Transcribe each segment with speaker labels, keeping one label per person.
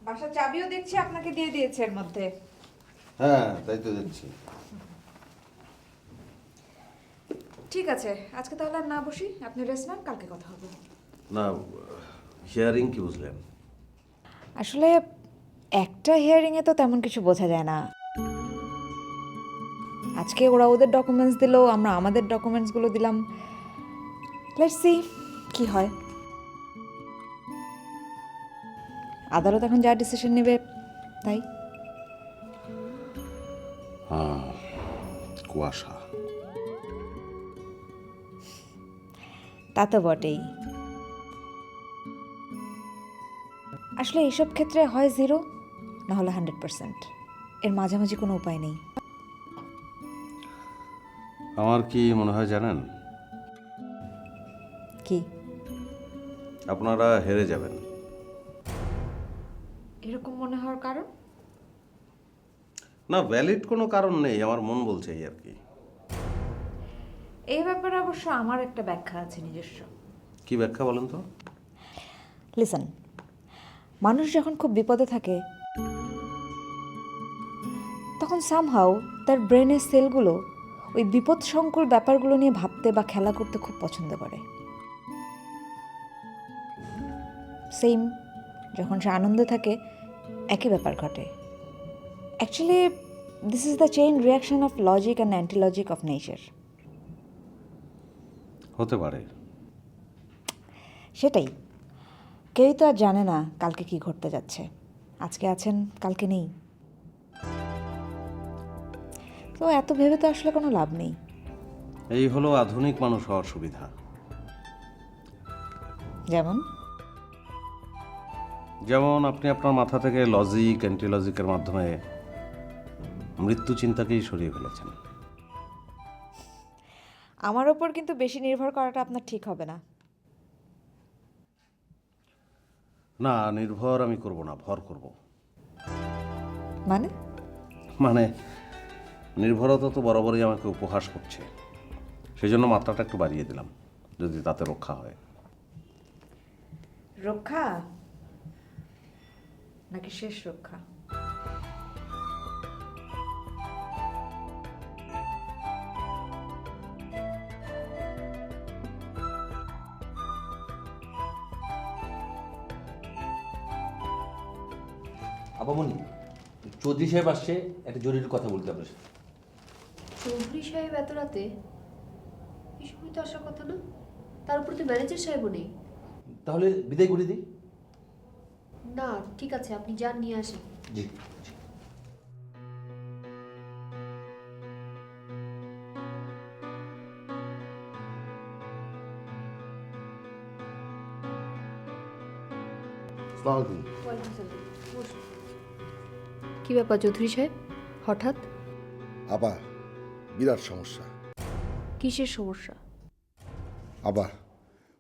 Speaker 1: বাসার চাবিও দেখছি আপনাকে দিয়ে দিয়েছে এর মধ্যে।
Speaker 2: হ্যাঁ তাই তো দেখছি।
Speaker 1: ঠিক আছে, আজকে তাহলে আর না বসি, আপনি রেস্ট নেন, কালকে কথা হবে।
Speaker 2: না, হিয়ারিং কি বুঝলেন?
Speaker 1: আসলে একটা হিয়ারিংয়ে তো তেমন কিছু বোঝা যায় না। আজকে ওরা ওদের ডকুমেন্টস দিল, আমরা আমাদের ডকুমেন্টসগুলো দিলাম। লেটস সি কি হয়। আদালত এখন যা ডিসিশন নেবে তাই।
Speaker 2: হ্যাঁ, কুয়াশা।
Speaker 1: তা তো বটেই। আসলে এইসব ক্ষেত্রে হয় 0 না হলে 100%, এর মাঝামাঝি কোনো উপায় নেই।
Speaker 2: আমার কি মনে হয় জানেন,
Speaker 1: কি?
Speaker 2: আপনারা হেরে যাবেন।
Speaker 1: এরকম মনে হওয়ার কারণ?
Speaker 2: না, ভ্যালিড কোনো কারণ নেই, আমার মন বলছে এই আর কি।
Speaker 1: এই ব্যাপারে অবশ্য আমার একটা ব্যাখ্যা আছে নিজস্ব।
Speaker 2: কি ব্যাখ্যা বলেন তো?
Speaker 1: লিসেন, মানুষ যখন খুব বিপদে থাকে তখন সামহাউ তার ব্রেনের সেলগুলো ওই বিপদসংকুল ব্যাপারগুলো নিয়ে ভাবতে বা খেলা করতে খুব পছন্দ করে। সেম যখন সে আনন্দে থাকে একই ব্যাপার ঘটে। Actually this is the chain reaction of logic and anti logic of nature.
Speaker 2: হতে পারে।
Speaker 1: সেটাই, কেউই তো আর জানে না কালকে কি ঘটতে যাচ্ছে। আজকে আছেন, কালকে নেই। তো এত ভেবে তো আসলে কোনো লাভ নেই।
Speaker 2: এই হলো আধুনিক মানুষ হওয়ার সুবিধা।
Speaker 1: যেমন
Speaker 2: যেমন আপনি আপনার মাথা থেকে লজিক অ্যান্টি লজিকের মাধ্যমে মৃত্যু চিন্তাকেই সরিয়ে ফেলেছেন।
Speaker 1: আমার ওপর কিন্তু বেশি নির্ভর করাটা আপনার ঠিক হবে না।
Speaker 2: না, নির্ভর আমি করব না, ভর করব।
Speaker 1: মানে?
Speaker 2: মানে নির্ভরতা তো বরাবরই আমাকে উপহাস করছে, সেই জন্য মাত্রাটা একটু বাড়িয়ে দিলাম, যদি তাতে রক্ষা হয়।
Speaker 1: রক্ষা নাকি শেষ রক্ষা?
Speaker 3: আপামনি, চৌধুরী সাহেব আসছে, একটা জরুরি কথা বলতে আপনার সাথে।
Speaker 4: চৌধুরী সাহেব এত রাতে? এই সময় তো আসার কথা না। তার উপর তো ম্যানেজার সাহেবও নেই।
Speaker 3: তাহলে বিদায় করে দিই।
Speaker 4: না ঠিক আছে, আপনি যান, নিয়ে আসেন।
Speaker 3: জি।
Speaker 4: বসুন। কি ব্যাপার চৌধুরী সাহেব, হঠাৎ?
Speaker 5: আবা, বিরাট সমস্যা।
Speaker 4: কিসের সমস্যা?
Speaker 5: আবা,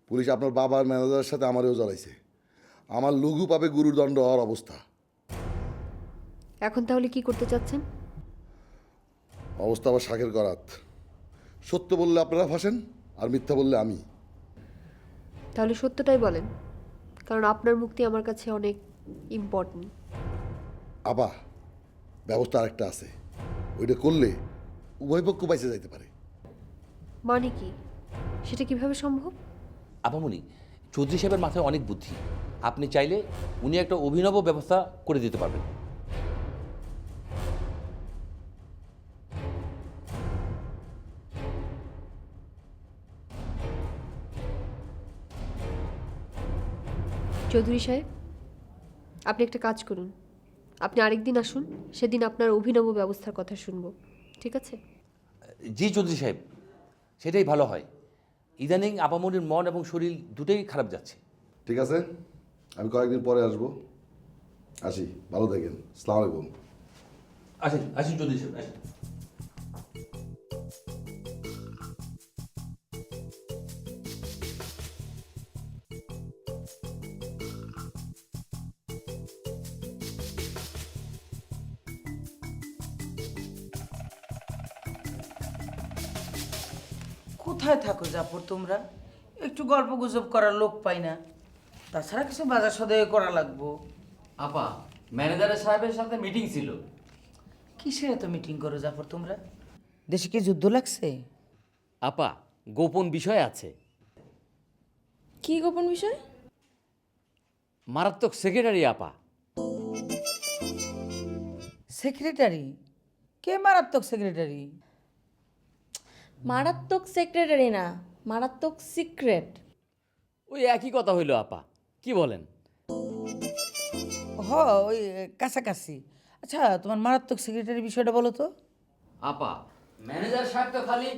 Speaker 5: পুলিশ আপনার বাবার ম্যানেজারের সাথে আমারও জড়াইছে। আমার লঘু পাবে গুরুর দণ্ড হওয়ার অবস্থা।
Speaker 4: এখন তাহলে কি করতে চাচ্ছেন?
Speaker 5: অবস্থা আবার শাকের করাত। সত্য বললে আপনারা ফাঁসেন, আর মিথ্যা বললে আমি।
Speaker 4: তাহলে সত্যটাই বলেন, কারণ আপনার মুক্তি আমার কাছে অনেক ইম্পর্টেন্ট।
Speaker 5: আবা, ব্যবস্থা আরেকটা আছে, ওইটা করলে উভয় পক্ষ বাইচে যাইতে পারে।
Speaker 4: মানে কি, সেটা কিভাবে সম্ভব?
Speaker 3: আপামনি, চৌধুরী সাহেবের মাথায় অনেক বুদ্ধি। আপনি চাইলে উনি একটা অভিনব ব্যবস্থা করে দিতে পারবেন।
Speaker 4: চৌধুরী সাহেব, আপনি একটা কাজ করুন, আপনি আরেকদিন আসুন, সেদিন আপনার অভিনব ব্যবস্থার কথা শুনবো, ঠিক আছে?
Speaker 3: জি চৌধুরী সাহেব, সেটাই ভালো হয়। ইদানিং আপামনির মন এবং শরীর দুটোই খারাপ যাচ্ছে।
Speaker 5: ঠিক আছে, আমি কয়েকদিন পরে আসবো। আসি, ভালো থাকেন। আসসালামু আলাইকুম।
Speaker 3: আসেন আসেন চৌধুরী সাহেব, আসেন।
Speaker 6: কোথায় থাকো জাফর তোমরা? একটু গল্প গুজব করার লোক পাই না, তাছাড়া কিছু বাজার সদাই করা লাগবো।
Speaker 3: আপা, ম্যানেজারের সাহেবের সাথে মিটিং ছিল।
Speaker 6: কিসের এত মিটিং করো জাফর তোমরা? দেশে কি যুদ্ধ লাগছে?
Speaker 3: আপা, গোপন বিষয় আছে।
Speaker 7: কি গোপন বিষয়?
Speaker 3: মারাত্মক সেক্রেটারি আপা।
Speaker 6: সেক্রেটারি? কে মারাত্মক সেক্রেটারি?
Speaker 7: মারাত্মক সেক্রেটারি না, মারাত্মক সিক্রেট।
Speaker 3: ওই একই কথা হইল আপা, কি বলেন?
Speaker 6: হ, ওই কাছাকাছি। আচ্ছা, তোমার মারাত্মক সেক্রেটারি বিষয়টা বলো তো।
Speaker 3: আপা, ম্যানেজার সাহেব তো খালি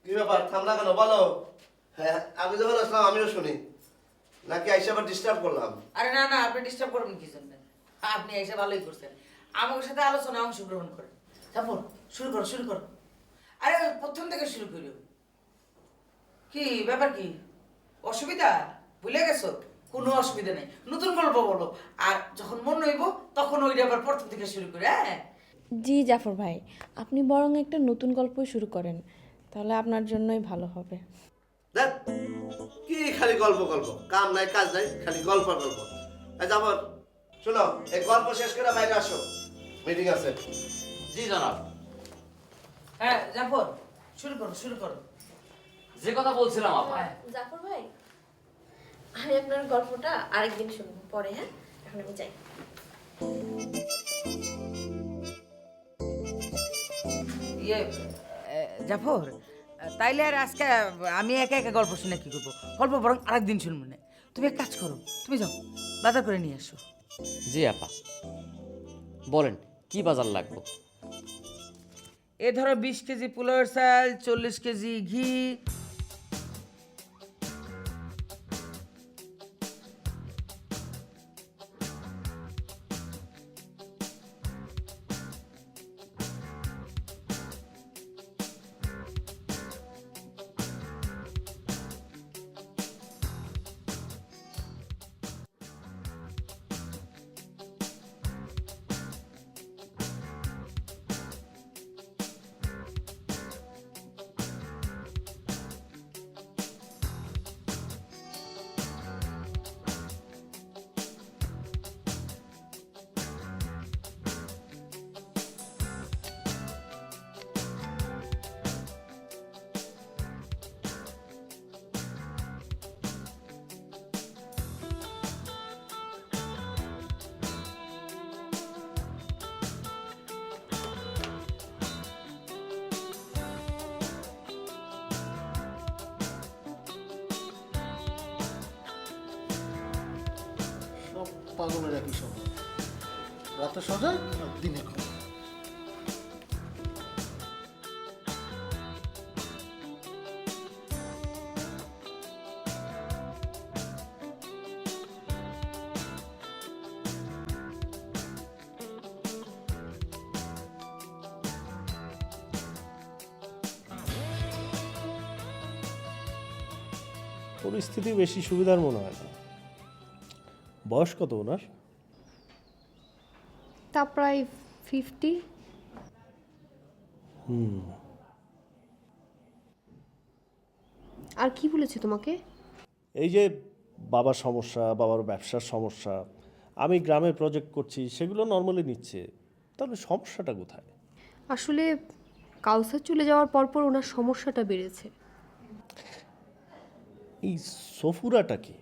Speaker 8: কি ব্যাপার, থামলা কেন বলো? হ্যাঁ, আমি যখন আসলাম আমিও শুনি, নাকি আইসা আবার ডিস্টার্ব করলাম?
Speaker 6: আরে না না, আপনি ডিস্টার্ব করবেন কি জন্য? আপনি এসে ভালোই করছেন, আমার সাথে আলোচনায় অংশগ্রহণ করেন। তারপর শুরু করো, শুরু করো। আরে প্রথম থেকে শুরু করিও। কি ব্যাপার, কি অসুবিধা? ভুলে গেছো? কোনো অসুবিধা নেই, নতুন গল্প বলো। আর যখন মন হইব তখন ওইটা আবার প্রথম থেকে শুরু করে। হ্যাঁ
Speaker 7: জি জাফর ভাই, আপনি বরং একটা নতুন গল্পই শুরু করেন, তাহলে আপনার জন্যই ভালো হবে।
Speaker 8: দেখ, কি খালি গল্প গল্প, কাম নাই কাজ নাই, খালি গল্প গল্প। যাবো, শোনো, এই গল্প শেষ করে বাইরে আসো, মিটিং আছে।
Speaker 3: জি জনাব।
Speaker 6: হ্যাঁ জাফর, শুরু করো, শুরু করো।
Speaker 3: যে কথা বলছিলাম আপা,
Speaker 7: জাফর ভাই, আমি আপনার গল্পটা আরেকদিন শুনবো পরে। হ্যাঁ, এখন আমি যাই।
Speaker 6: ইয়ে জাফর, তাইলে আর আজকে আমি একা একা গল্প শুনে কি করবো? গল্প বরং আরেকদিন শুনবো না। তুমি এক কাজ করো, তুমি যাও বাজার করে নিয়ে আসো।
Speaker 3: জি আপা, বলেন কি বাজার লাগবে?
Speaker 6: এ ধরো 20 কেজি পোলাওয়ের চাল, 40 কেজি ঘি।
Speaker 9: সব পাগলের একই স্বভাব, রাতে সজাগ আর দিনে ঘুম।
Speaker 10: পরিস্থিতি বেশি সুবিধার মনে হয় না। বয়স কত ওনার?
Speaker 4: তা প্রায় 50। আর কি বলেছে তোমাকে?
Speaker 10: এই যে বাবার সমস্যা, বাবার ব্যবসার সমস্যা, আমি গ্রামে প্রজেক্ট করছি, সেগুলো নর্মালি নিচ্ছে। তাহলে সমস্যাটা কোথায়?
Speaker 4: আসলে কাউসার চলে যাওয়ার পরপর ওনার সমস্যাটা বেড়েছে।
Speaker 10: এই সফুরাটা কি?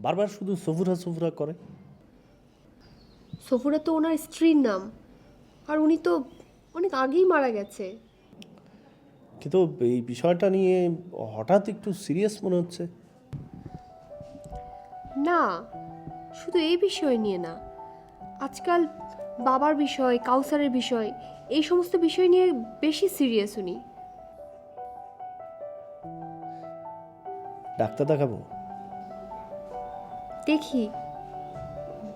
Speaker 10: বারবার শুধু সফুরা সফুরা করে।
Speaker 4: সফুরা তো ওনার স্ত্রীর নাম, আর উনি তো অনেক আগেই মারা গেছে।
Speaker 10: কিন্তু এই বিষয়টা নিয়ে হঠাৎ একটু সিরিয়াস মনে হচ্ছে।
Speaker 4: না, শুধু এই বিষয় নিয়ে না, আজকাল বাবার বিষয়, কাউসারের বিষয়, এই সমস্ত বিষয় নিয়ে বেশি সিরিয়াস উনি।
Speaker 10: ডাক্তার দেখাবো?
Speaker 4: দেখি,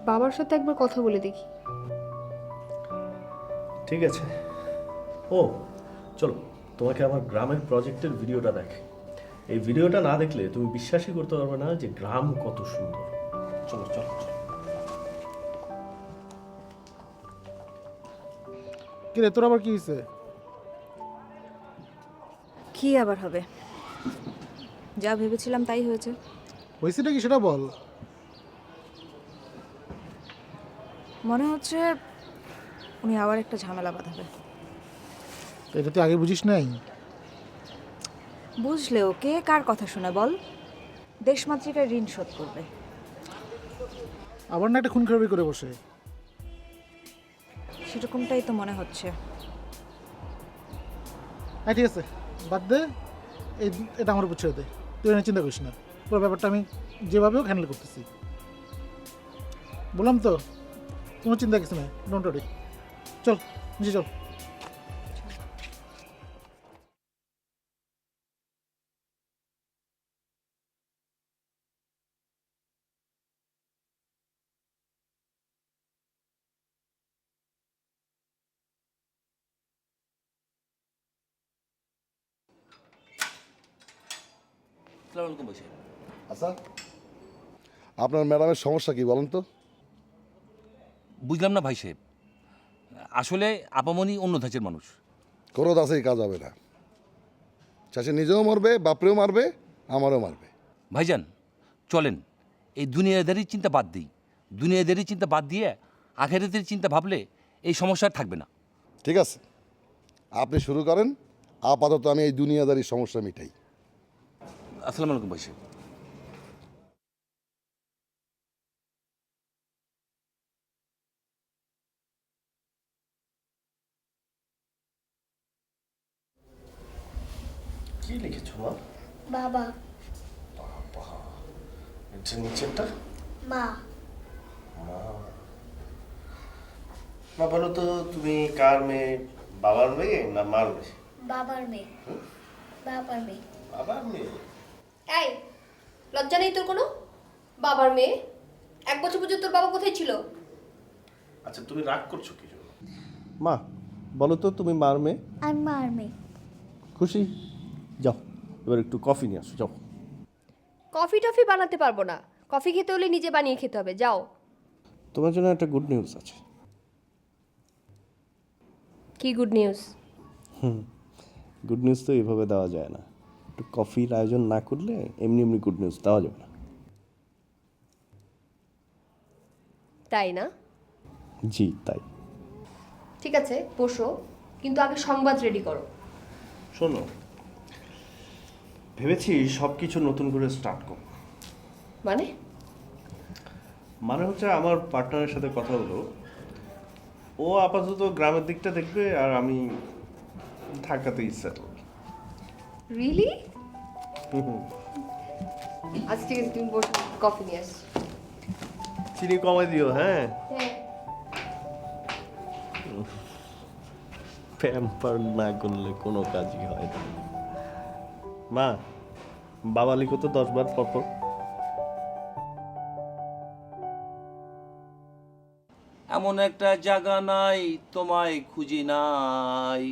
Speaker 4: বাবার সাথে একবার কথা বলে দেখি।
Speaker 10: ঠিক আছে। ও চলো, তোমাকে আমার গ্রামের প্রজেক্টের ভিডিওটা দেখে। এই ভিডিওটা না দেখলে তুমি বিশ্বাসই করতে পারবে না যে গ্রাম কত সুন্দর। চলো চলো চলো।
Speaker 9: কিরে, তোর আবার কি হয়েছে?
Speaker 1: কি আবার হবে? যা ভেবেছিলাম তাই হয়েছে।
Speaker 9: হয়েছেটা কি সেটা বল।
Speaker 1: মনে হচ্ছে উনি আবার একটা ঝামেলা বাঁধাবে।
Speaker 9: তো এটা তুই আগে বুঝিস নাই?
Speaker 1: বুঝলেও কে কার কথা শুনে বল? দেশমাতৃকার ঋণ শোধ করবে।
Speaker 9: আবার না একটা খুন খারাপি করে বসে।
Speaker 1: সেরকমটাই তো মনে হচ্ছে।
Speaker 9: হ্যাঁ ঠিক আছে, বাদ দে, এটা আমার উপর ছেড়ে দে, তুই এনে চিন্তা করিস না। পুরো ব্যাপারটা আমি যেভাবে হোক হ্যান্ডেল করতেছি। বললাম তো, কোনো চিন্তা কিছু নাই, ডোন্ট ওয়ারি। চল নিচে চল।
Speaker 3: আসসালামু আলাইকুম ভাই সাহেব।
Speaker 5: আচ্ছা, আপনার ম্যাডামের সমস্যা কি বলেন তো?
Speaker 3: বুঝলাম না ভাই সাহেব, আসলে আপামনি অন্য ধাঁচের মানুষ।
Speaker 5: কোনো দাসেই কাজ হবে না। চাষে নিজেও মরবে, বাপরেও মারবে, আমারও মারবে।
Speaker 3: ভাইজান চলেন এই দুনিয়াদারির চিন্তা বাদ দিই। দুনিয়াদারির চিন্তা বাদ দিয়ে আখেরাতের চিন্তা ভাবলে এই সমস্যা আর থাকবে না।
Speaker 5: ঠিক আছে, আপনি শুরু করেন। আপাতত আমি এই দুনিয়াদারির সমস্যা মিটাই।
Speaker 3: আসসালামু আলাইকুম ভাই সাহেব।
Speaker 10: কি লিখেছো মা?
Speaker 11: বাবা,
Speaker 10: এটা নিচেরটা?
Speaker 11: মা,
Speaker 10: মা বলো তো, তুমি কার মেয়ে, বাবার মেয়ে না মার মেয়ে?
Speaker 11: বাবার মেয়ে, বাবার মেয়ে।
Speaker 10: বাবার মেয়ে?
Speaker 4: এই লজ্জা নেই তোর কোনো? বাবার মেয়ে? 1 বছর পর্যন্ত তোর বাবা কোথায় ছিল?
Speaker 10: আচ্ছা তুমি রাগ করছো কি জন্য? মা বলো তো, তুমি মার মেয়ে?
Speaker 11: আমি মার মেয়ে।
Speaker 10: খুশি? যাও এবার একটু কফি নিয়ে আসো, যাও।
Speaker 4: কফি টফি বানাতে পারবো না। কফি খেতে হলে নিজে বানিয়ে খেতে হবে, যাও।
Speaker 10: তোমার জন্য একটা গুড নিউজ আছে।
Speaker 4: কি গুড নিউজ?
Speaker 10: গুড নিউজ তো এইভাবে দেওয়া যায় না, একটু কফির আয়োজন না করলে এমনি এমনি গুড নিউজ দেওয়া যাবে না।
Speaker 4: তাই না?
Speaker 10: জি তাই।
Speaker 4: ঠিক আছে বসো, কিন্তু আগে সংবাদ রেডি করো।
Speaker 10: শোনো, ভেবেছি সব কিছু নতুন করে স্টার্ট করব। মানে হচ্ছে আমার পার্টনারের সাথে কথা হলো, ও আপাতত গ্রামের দিকটা দেখবে আর আমি ঢাকাতেই সেটেল।
Speaker 4: রিয়েলি? আজ ঠিক আছে, তুমি বসো, কফি নিয়ে আসছি।
Speaker 10: চিনি কমাই দিও, হ্যাঁ?
Speaker 4: হ্যাঁ।
Speaker 10: প্যাম্পার না করলে কোনো কাজই হয় না। মা, বাবা লিখো তো 10 বার পর পর।
Speaker 3: এমন একটা জায়গা নাই তোমায় খুঁজি নাই,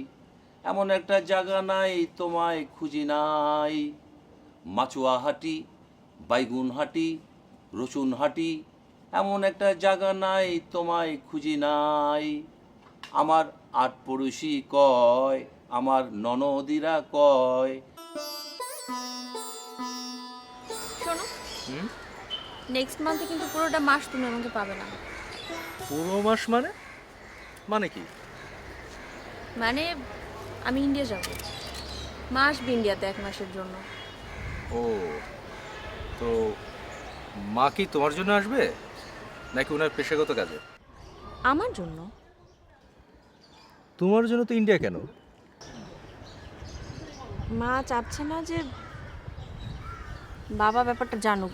Speaker 3: এমন একটা জায়গা নাই তোমায় খুঁজি নাই। মাচুয়া হাটি, বাইগুন হাটি, রসুন হাটি, এমন একটা জায়গা নাই তোমায় খুঁজি নাই। আমার আট পড়োশি কয়, আমার ননদিরা কয়।
Speaker 7: শোনো, নেক্সট মান্থে কিন্তু পুরোটা মাস তুমি আমাকে পাবে না।
Speaker 12: পুরো মাস মানে? মানে কি?
Speaker 7: মানে আমি ইন্ডিয়া যাব, মা আসবে ইন্ডিয়াতে 1 মাসের জন্য।
Speaker 12: ও, তো মা কি তোমার জন্য আসবে নাকি ওনার পেশাগত কাজে?
Speaker 7: আমার জন্য।
Speaker 12: তোমার জন্য তো ইন্ডিয়া কেন?
Speaker 7: মা চাচ্ছে না যে বাবা ব্যাপারটা জানুক,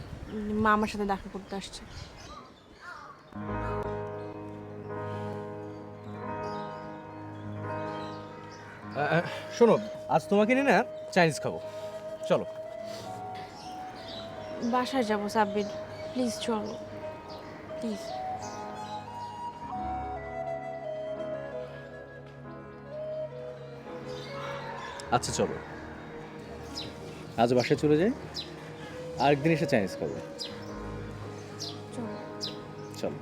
Speaker 7: মা আমার সাথে দেখা করতে আসছে।
Speaker 12: শোনো, আজ তোমাকে নিয়ে না চাইনিজ খাবো, চলো।
Speaker 7: বাসায় যাবো সাব্বির, প্লিজ চলো, প্লিজ।
Speaker 12: আচ্ছা চলো, আজ বাসায় চলে যাই, আরেকদিন এসে চাইনিজ খাবো, চলো।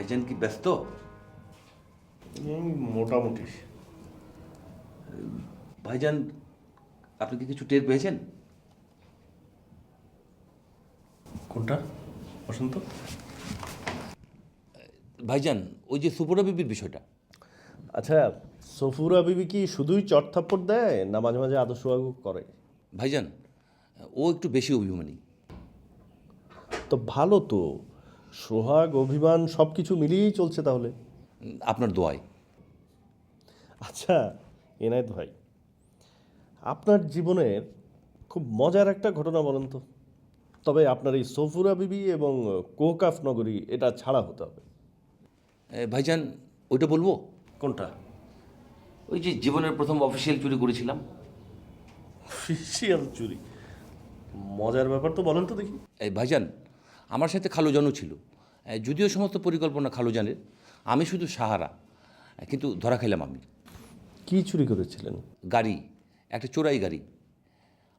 Speaker 3: ভাইজান কি ব্যস্ত?
Speaker 10: মোটামুটি।
Speaker 3: ভাইজান, আপনি কি কিছু টের পেয়েছেন?
Speaker 10: কোনটা বসন্ত?
Speaker 3: ভাইজান, ওই যে সুপরা বিবির বিষয়টা।
Speaker 10: আচ্ছা, সফুরা বিবি কি শুধুই চটথাপ্পড় দেয় না মাঝে মাঝে আদর্শ করে?
Speaker 3: ভাইজান, ও একটু বেশি অভিমানী।
Speaker 10: তো ভালো তো, সোহাগ অভিমান সব কিছু মিলিয়েই চলছে তাহলে।
Speaker 3: আপনার দোয়ায়।
Speaker 10: আচ্ছা এনায়েত ভাই, আপনার জীবনের খুব মজার একটা ঘটনা বলেন তো। তবে আপনার এই সফুরা বিবি এবং কোকাফ নগরী এটা ছাড়া হতে হবে।
Speaker 3: ভাইজান, ওইটা বলবো?
Speaker 10: কোনটা?
Speaker 3: ওই যে জীবনের প্রথম অফিসিয়াল চুরি করেছিলাম।
Speaker 10: অফিসিয়াল চুরি? মজার ব্যাপার তো, বলেন তো দেখি।
Speaker 3: এই ভাইজান, আমার সাথে খালুজানও ছিল। যদিও সমস্ত পরিকল্পনা খালুজানের, আমি শুধু সাহারা। কিন্তু ধরা খাইলাম আমি।
Speaker 10: কি চুরি করেছিলেন?
Speaker 3: গাড়ি, একটা চোরাই গাড়ি।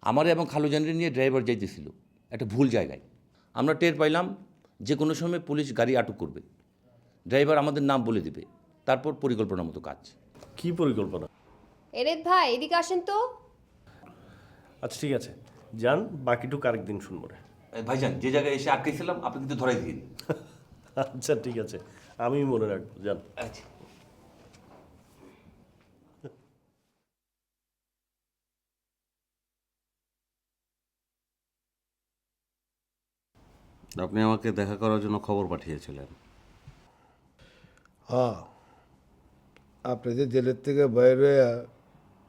Speaker 3: আমার এবং খালুজানের নিয়ে ড্রাইভার যাইতেছিল একটা ভুল জায়গায়। আমরা টের পাইলাম যে কোনো সময় পুলিশ গাড়ি আটক করবে। ড্রাইভার আমাদের নাম বলে দিবে, তারপর পরিকল্পনা মতো কাজ।
Speaker 10: কি পরিকল্পনা?
Speaker 4: এরেদ ভাই, এদিকে আসেন তো।
Speaker 10: আচ্ছা ঠিক আছে, যান, বাকিটুকু আরেকদিন শুনবো রে।
Speaker 3: ভাইজান, যে জায়গায় এসে আটকেছিলাম আপনি কিন্তু ধরাই দিন।
Speaker 10: আচ্ছা ঠিক আছে, আমি মনে রাখবো, যান।
Speaker 3: আচ্ছা।
Speaker 2: আপনি আমাকে দেখা করার জন্য খবর পাঠিয়েছিলেন।
Speaker 13: হ্যাঁ, আপনি যে জেলের থেকে বাইরে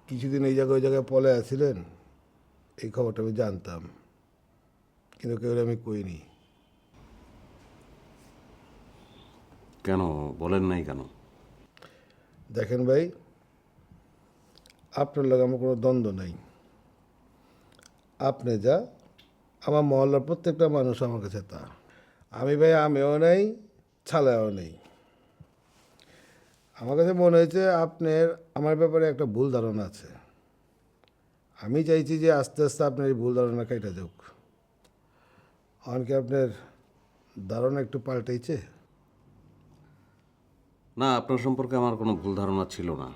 Speaker 13: কিছুদিন এই জায়গায় ওই জায়গায় পলে আসছিলেন, এই খবরটা আমি জানতাম, কিন্তু কেউ আমি কইনি।
Speaker 2: কেন বলেন নাই কেন?
Speaker 13: দেখেন ভাই, আপনার লাগে আমার কোনো দ্বন্দ্ব নাই। আপনি যা, আমার মহল্লার প্রত্যেকটা মানুষ আমার কাছে তা। আমি ভাই আমিও নেই, ছালাও নেই। আমার কাছে মনে হয়েছে আপনার আমার ব্যাপারে একটা ভুল ধারণা আছে। আমি চাইছি যে আস্তে আস্তে আপনার এই ভুল ধারণা কেটে যাক। অনেকে আপনার ধারণা একটু পাল্টাইছে?
Speaker 2: না, আপনার সম্পর্কে আমার কোনো ভুল ধারণা ছিল না।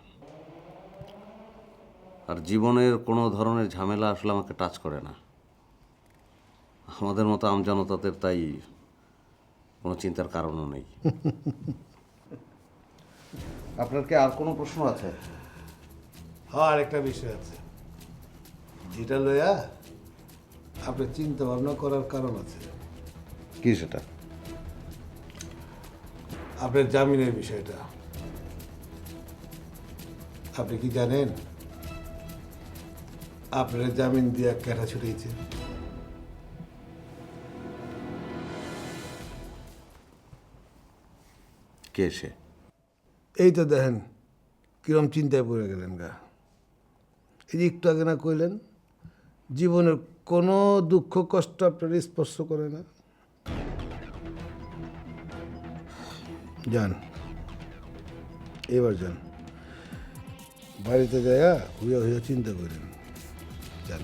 Speaker 2: আর জীবনের কোনো ধরনের ঝামেলা আসলে আমাকে টাচ করে না। আমাদের মতো আমজনতাদের তাই কোনো চিন্তার কারণও নেই। আপনার কি আর কোনো প্রশ্ন আছে?
Speaker 13: হ্যাঁ, আরেকটা বিষয় আছে, যেটা লইয়া আপনার চিন্তা ভাবনা করার কারণ আছে।
Speaker 2: কি সেটা?
Speaker 13: আপনার জামিনের বিষয়টা। আপনি কি জানেন আপনার জামিন দিয়া কেটা ছুটিয়েছে?
Speaker 2: কে সে?
Speaker 13: এই তো দেখেন কিরম চিন্তায় পড়ে গেলেন গা। এই যে একটু আগে না কইলেন জীবনের কোনো দুঃখ কষ্ট আপনার স্পর্শ করে না। যান, এবার যান, বাড়িতে যাইয়া হুইয়া হুইয়া চিন্তা করেন। যান।